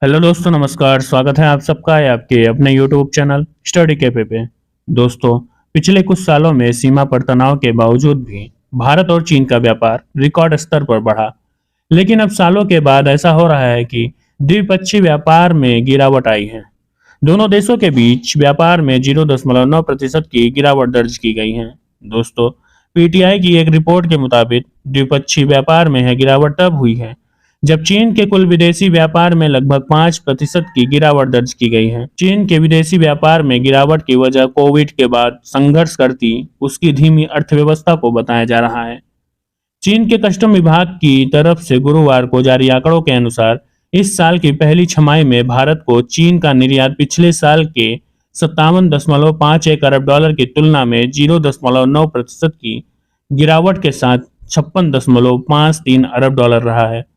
Hello दोस्तों, नमस्कार। स्वागत है आप सबका आपके अपने यूट्यूब चैनल स्टडी कैफे पे। दोस्तों, पिछले कुछ सालों में सीमा पर तनाव के बावजूद भी भारत और चीन का व्यापार रिकॉर्ड स्तर पर बढ़ा। लेकिन अब सालों के बाद ऐसा हो रहा है कि द्विपक्षीय व्यापार में गिरावट आई है। दोनों देशों के बीच व्यापार में 0.9% की गिरावट दर्ज की गई है। दोस्तों, पीटीआई की एक रिपोर्ट के मुताबिक द्विपक्षीय व्यापार में है गिरावट तब हुई है जब चीन के कुल विदेशी व्यापार में लगभग 5% की गिरावट दर्ज की गई है। चीन के विदेशी व्यापार में गिरावट की वजह कोविड के बाद संघर्ष करती उसकी धीमी अर्थव्यवस्था को बताया जा रहा है। चीन के कस्टम विभाग की तरफ से गुरुवार को जारी आंकड़ों के अनुसार इस साल की पहली छमाही में भारत को चीन का निर्यात पिछले साल के 57.51 अरब डॉलर की तुलना में 0.9% की गिरावट के साथ 56.53 अरब डॉलर रहा है।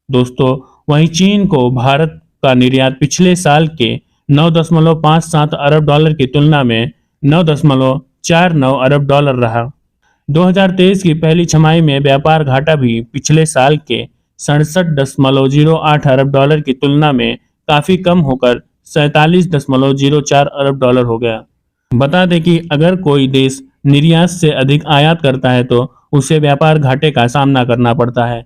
दोस्तों, वहीं चीन को भारत का निर्यात पिछले साल के 9.57 अरब डॉलर की तुलना में 9.49 अरब डॉलर रहा। 2023 की पहली छमाही में व्यापार घाटा भी पिछले साल के 67.08 अरब डॉलर की तुलना में काफी कम होकर 47.04 अरब डॉलर हो गया। बता दें कि अगर कोई देश निर्यात से अधिक आयात करता है तो उसे व्यापार घाटे का सामना करना पड़ता है।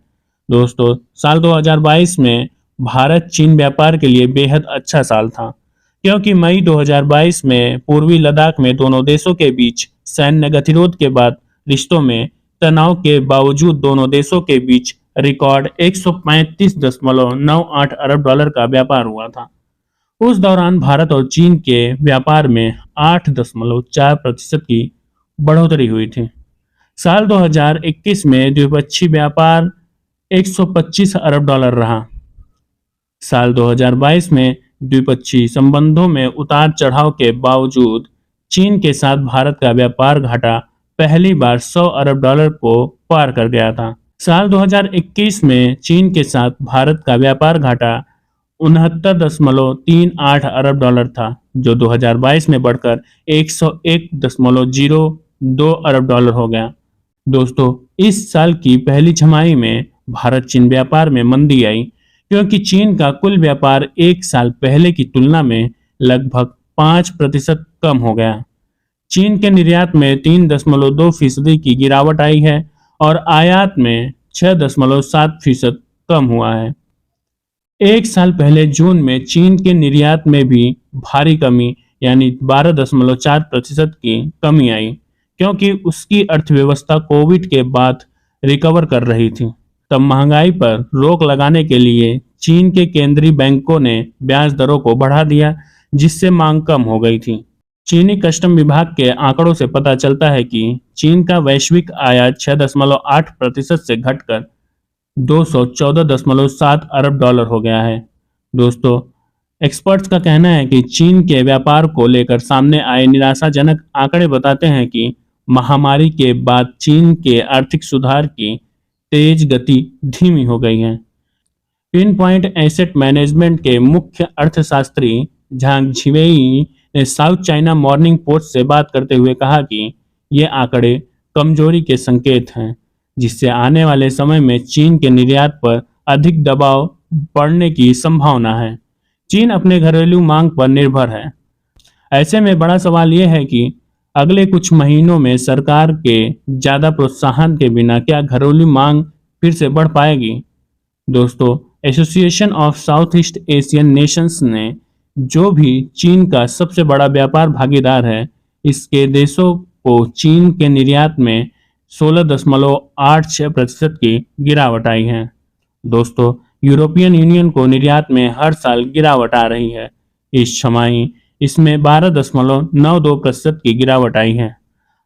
दोस्तों, साल 2022 में भारत चीन व्यापार के लिए बेहद अच्छा साल था, क्योंकि मई 2022 में पूर्वी लद्दाख में दोनों देशों के बीच सैन्य गतिरोध के बाद रिश्तों में तनाव के बावजूद दोनों देशों के बीच रिकॉर्ड 135.98 अरब डॉलर का व्यापार हुआ था। उस दौरान भारत और चीन के व्यापार में 8.4% की बढ़ोतरी हुई थी। साल 2021 में द्विपक्षीय व्यापार 125 अरब डॉलर रहा। साल 2022 में द्विपक्षीय संबंधों में उतार चढ़ाव के बावजूद चीन के साथ भारत का व्यापार घाटा पहली बार 100 अरब डॉलर को पार कर गया था। साल 2021 में चीन के साथ भारत का व्यापार घाटा 69.38 अरब डॉलर था, जो 2022 में बढ़कर 101.02 अरब डॉलर हो गया। दोस्तों, इस साल की पहली छमाही में भारत चीन व्यापार में मंदी आई, क्योंकि चीन का कुल व्यापार एक साल पहले की तुलना में लगभग 5% कम हो गया। चीन के निर्यात में 3.2% की गिरावट आई है और आयात में 6.7% कम हुआ है। एक साल पहले जून में चीन के निर्यात में भी भारी कमी यानी 12.4% की कमी आई, क्योंकि उसकी अर्थव्यवस्था कोविड के बाद रिकवर कर रही थी। तब महंगाई पर रोक लगाने के लिए चीन के केंद्रीय बैंकों ने ब्याज दरों को बढ़ा दिया, जिससे मांग कम हो गई थी। चीनी कस्टम विभाग के आंकड़ों से पता चलता है कि चीन का वैश्विक आयात 6.8% से घटकर 214.7 अरब डॉलर हो गया है। दोस्तों, एक्सपर्ट्स का कहना है कि चीन के व्यापार को लेकर सामने आए निराशाजनक आंकड़े बताते हैं कि महामारी के बाद चीन के आर्थिक सुधार की तेज गति धीमी हो गई है। पिन पॉइंट एसेट मैनेजमेंट के मुख्य अर्थशास्त्री झांग झिवेई ने साउथ चाइना मॉर्निंग पोस्ट से बात करते हुए कहा कि ये आंकड़े कमजोरी के संकेत हैं, जिससे आने वाले समय में चीन के निर्यात पर अधिक दबाव पड़ने की संभावना है। चीन अपने घरेलू मांग पर निर्भर है। ऐसे में बड़ा सवाल यह है कि अगले कुछ महीनों में सरकार के ज्यादा प्रोत्साहन के बिना क्या घरेलू मांग फिर से बढ़ पाएगी। दोस्तों, association of south east Asian Nations ने, जो भी चीन का सबसे बड़ा व्यापार भागीदार है, इसके देशों को चीन के निर्यात में 16.86% की गिरावट आई है। दोस्तों, यूरोपियन यूनियन को निर्यात में हर साल गिरावट आ रही है। इस छमाही इसमें 12.92% की गिरावट आई है।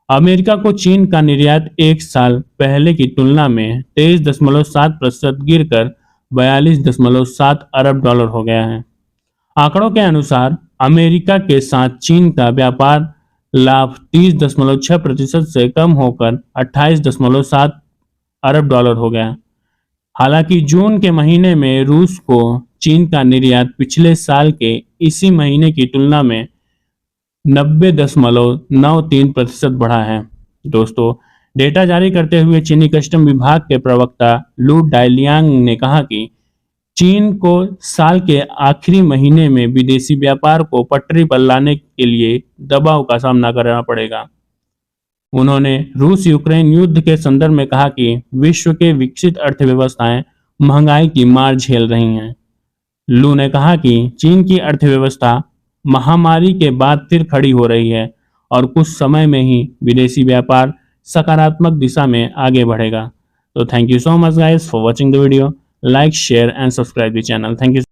अमेरिका को चीन का निर्यात एक साल पहले की तुलना में 23.7% गिरकर 42.7 अरब डॉलर हो गया है। आंकड़ों के अनुसार अमेरिका के साथ चीन का व्यापार लाभ 30.6% से कम होकर 28.7 अरब डॉलर हो गया। हालांकि जून के महीने में रूस को चीन का निर्यात पिछले साल के इसी महीने की तुलना में 90.93% बढ़ा है। दोस्तों, डेटा जारी करते हुए चीनी कस्टम विभाग के प्रवक्ता लू डाइलियांग ने कहा कि चीन को साल के आखिरी महीने में विदेशी व्यापार को पटरी पर लाने के लिए दबाव का सामना करना पड़ेगा। उन्होंने रूस यूक्रेन युद्ध के संदर्भ में कहा कि विश्व के विकसित अर्थव्यवस्थाएं महंगाई की मार झेल रही हैं। लू ने कहा कि चीन की अर्थव्यवस्था महामारी के बाद फिर खड़ी हो रही है और कुछ समय में ही विदेशी व्यापार सकारात्मक दिशा में आगे बढ़ेगा। तो thank you so much guys for watching the video. Like share and subscribe the channel. Thank you.